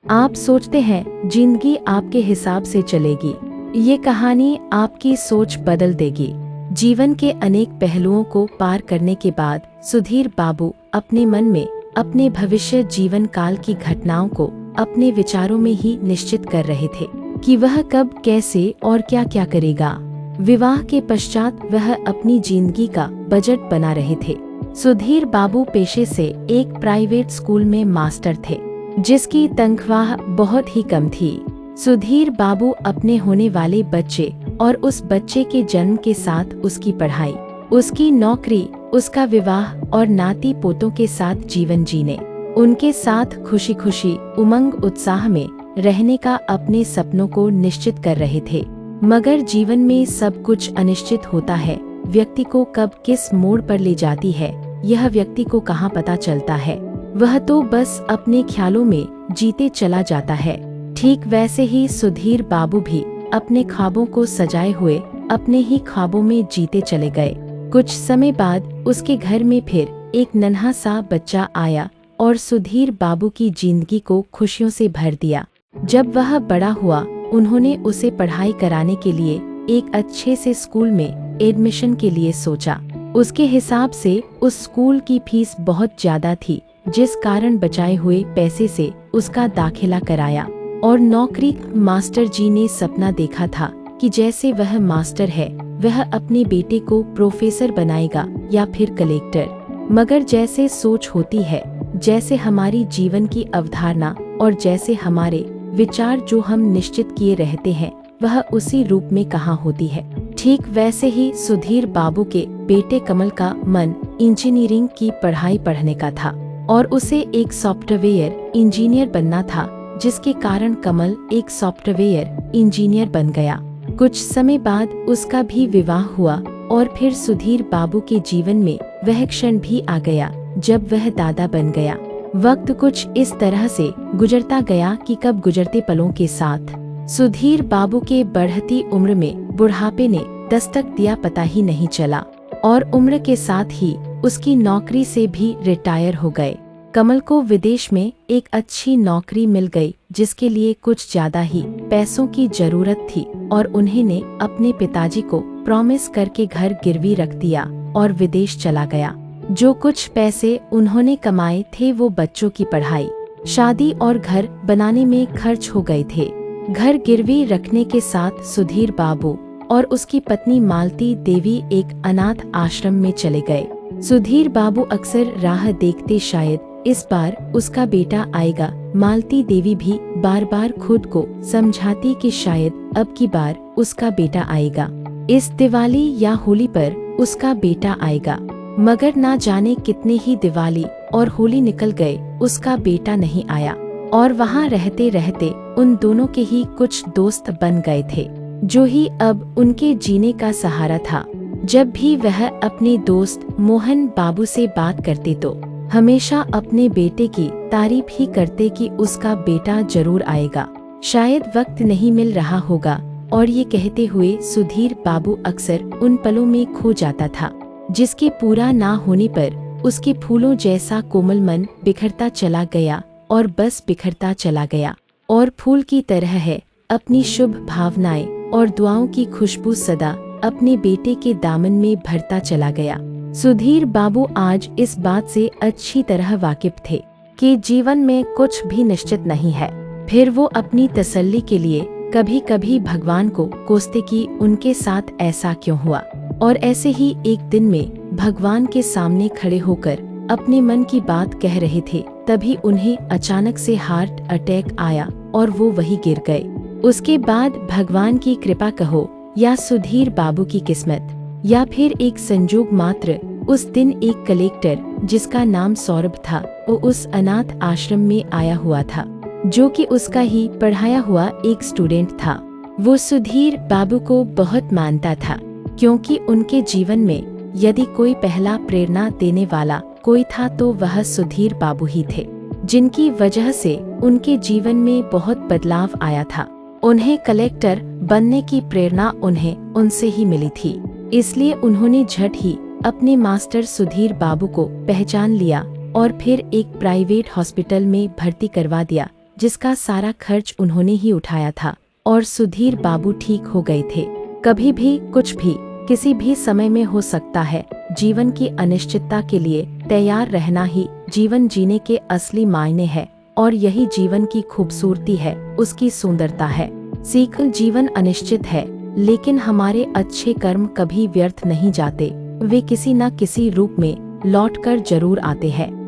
आप सोचते हैं जिंदगी आपके हिसाब से चलेगी। ये कहानी आपकी सोच बदल देगी। जीवन के अनेक पहलुओं को पार करने के बाद सुधीर बाबू अपने मन में अपने भविष्य जीवन काल की घटनाओं को अपने विचारों में ही निश्चित कर रहे थे कि वह कब, कैसे और क्या क्या करेगा। विवाह के पश्चात वह अपनी जिंदगी का बजट बना रहे थे। सुधीर बाबू पेशे से एक प्राइवेट स्कूल में मास्टर थे, जिसकी तनख्वाह बहुत ही कम थी। सुधीर बाबू अपने होने वाले बच्चे और उस बच्चे के जन्म के साथ उसकी पढ़ाई, उसकी नौकरी, उसका विवाह और नाती पोतों के साथ जीवन जीने, उनके साथ खुशी खुशी उमंग उत्साह में रहने का अपने सपनों को निश्चित कर रहे थे। मगर जीवन में सब कुछ अनिश्चित होता है। व्यक्ति को कब किस मोड़ पर ले जाती है, यह व्यक्ति को कहाँ पता चलता है। वह तो बस अपने ख्यालों में जीते चला जाता है। ठीक वैसे ही सुधीर बाबू भी अपने ख्वाबों को सजाए हुए अपने ही ख्वाबों में जीते चले गए। कुछ समय बाद उसके घर में फिर एक नन्हा सा बच्चा आया और सुधीर बाबू की जिंदगी को खुशियों से भर दिया। जब वह बड़ा हुआ, उन्होंने उसे पढ़ाई कराने के लिए एक अच्छे से स्कूल में एडमिशन के लिए सोचा। उसके हिसाब से उस स्कूल की फीस बहुत ज्यादा थी, जिस कारण बचाए हुए पैसे से उसका दाखिला कराया। और नौकरी, मास्टर जी ने सपना देखा था कि जैसे वह मास्टर है, वह अपने बेटे को प्रोफेसर बनाएगा या फिर कलेक्टर। मगर जैसे सोच होती है, जैसे हमारी जीवन की अवधारणा और जैसे हमारे विचार जो हम निश्चित किए रहते हैं, वह उसी रूप में कहाँ होती है। ठीक वैसे ही सुधीर बाबू के बेटे कमल का मन इंजीनियरिंग की पढ़ाई पढ़ने का था और उसे एक सॉफ्टवेयर इंजीनियर बनना था, जिसके कारण कमल एक सॉफ्टवेयर इंजीनियर बन गया। कुछ समय बाद उसका भी विवाह हुआ और फिर सुधीर बाबू के जीवन में वह क्षण भी आ गया जब वह दादा बन गया। वक्त कुछ इस तरह से गुजरता गया कि कब गुजरते पलों के साथ सुधीर बाबू के बढ़ती उम्र में बुढ़ापे ने दस्तक दिया, पता ही नहीं चला। और उम्र के साथ ही उसकी नौकरी से भी रिटायर हो गए। कमल को विदेश में एक अच्छी नौकरी मिल गई, जिसके लिए कुछ ज्यादा ही पैसों की जरूरत थी और उन्होंने अपने पिताजी को प्रॉमिस करके घर गिरवी रख दिया और विदेश चला गया। जो कुछ पैसे उन्होंने कमाए थे वो बच्चों की पढ़ाई, शादी और घर बनाने में खर्च हो गए थे। घर गिरवी रखने के साथ सुधीर बाबू और उसकी पत्नी मालती देवी एक अनाथ आश्रम में चले गए। सुधीर बाबू अक्सर राह देखते, शायद इस बार उसका बेटा आएगा। मालती देवी भी बार बार खुद को समझाती कि शायद अब की बार उसका बेटा आएगा, इस दिवाली या होली पर उसका बेटा आएगा। मगर ना जाने कितने ही दिवाली और होली निकल गए, उसका बेटा नहीं आया। और वहाँ रहते रहते उन दोनों के ही कुछ दोस्त बन गए थे, जो ही अब उनके जीने का सहारा था। जब भी वह अपने दोस्त मोहन बाबू से बात करते तो हमेशा अपने बेटे की तारीफ ही करते कि उसका बेटा जरूर आएगा, शायद वक्त नहीं मिल रहा होगा। और ये कहते हुए सुधीर बाबू अक्सर उन पलों में खो जाता था, जिसके पूरा ना होने पर उसके फूलों जैसा कोमल मन बिखरता चला गया और बस बिखरता चला गया। और फूल की तरह है अपनी शुभ भावनाएं और दुआओं की खुशबू सदा अपने बेटे के दामन में भरता चला गया। सुधीर बाबू आज इस बात से अच्छी तरह वाकिफ थे कि जीवन में कुछ भी निश्चित नहीं है। फिर वो अपनी तसल्ली के लिए कभी कभी भगवान को कोसते कि उनके साथ ऐसा क्यों हुआ। और ऐसे ही एक दिन में भगवान के सामने खड़े होकर अपने मन की बात कह रहे थे, तभी उन्हें अचानक से हार्ट अटैक आया और वो वहीं गिर गए। उसके बाद भगवान की कृपा कहो या सुधीर बाबू की किस्मत या फिर एक संजोग मात्र, उस दिन एक कलेक्टर जिसका नाम सौरभ था, वो उस अनाथ आश्रम में आया हुआ था, जो कि उसका ही पढ़ाया हुआ एक स्टूडेंट था। वो सुधीर बाबू को बहुत मानता था, क्योंकि उनके जीवन में यदि कोई पहला प्रेरणा देने वाला कोई था तो वह सुधीर बाबू ही थे, जिनकी वजह से उनके जीवन में बहुत बदलाव आया था। उन्हें कलेक्टर बनने की प्रेरणा उन्हें उनसे ही मिली थी, इसलिए उन्होंने झट ही अपने मास्टर सुधीर बाबू को पहचान लिया और फिर एक प्राइवेट हॉस्पिटल में भर्ती करवा दिया, जिसका सारा खर्च उन्होंने ही उठाया था और सुधीर बाबू ठीक हो गए थे। कभी भी कुछ भी किसी भी समय में हो सकता है। जीवन की अनिश्चितता के लिए तैयार रहना ही जीवन जीने के असली मायने है और यही जीवन की खूबसूरती है, उसकी सुंदरता है। सीख, जीवन अनिश्चित है लेकिन हमारे अच्छे कर्म कभी व्यर्थ नहीं जाते, वे किसी न किसी रूप में लौटकर जरूर आते हैं।